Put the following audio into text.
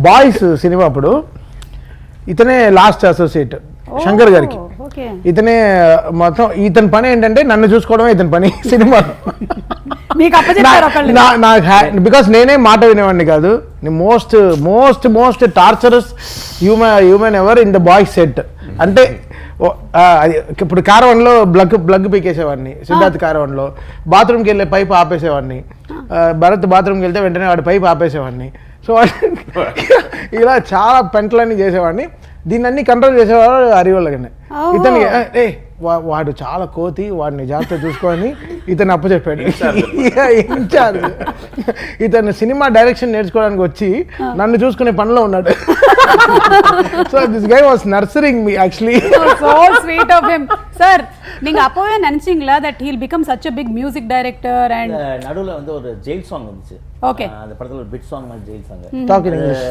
Boys cinema అప్పుడు ఇతనే last associate Shankar గారికి. ఇతనే మొత్తం ఇతని పని ఏంటంటే నన్ను చూసుకోవడమే ఇతని పని సినిమా. బికాస్ నేనే మాట వినేవాడిని కాదు. Most most most torturous human ever in the boys set. అంటే ఇప్పుడు కారవన్లో బ్లగ్ పీకేసేవాడిని, సిద్ధార్థ్ కారవన్లో బాత్రూమ్కి వెళ్ళే పైప్ ఆపేసేవాడిని, భరత్ బాత్రూమ్కి వెళ్తే వెంటనే వాడి పైప్ ఆపేసేవాడిని. సో ఇలా చాలా పెంటలన్నీ చేసేవాడిని. దీన్ని అన్ని కంట్రోల్ చేసేవాడు హరివల్లగానే. ఇతనికి వాడు చాలా కోతి, వాడిని జాగ్రత్త చూసుకొని ఇతను అప్పచెప్పాడు ఇన్ఛార్జ్. ఇతను సినిమా డైరెక్షన్ నేర్చుకోవడానికి వచ్చి నన్ను చూసుకునే పనిలో ఉన్నాడు. So this guy was nursing me actually. So sweet of him. Sir, நீங்க அப்பவே நினைச்சீங்களா that he'll become such a big music director? And நடுவுல வந்து ஒரு ஜெயில் சாங் வந்துச்சு. Okay. அந்த படத்துல ஒரு பிட் சாங் மாதிரி jail song. Talk in English.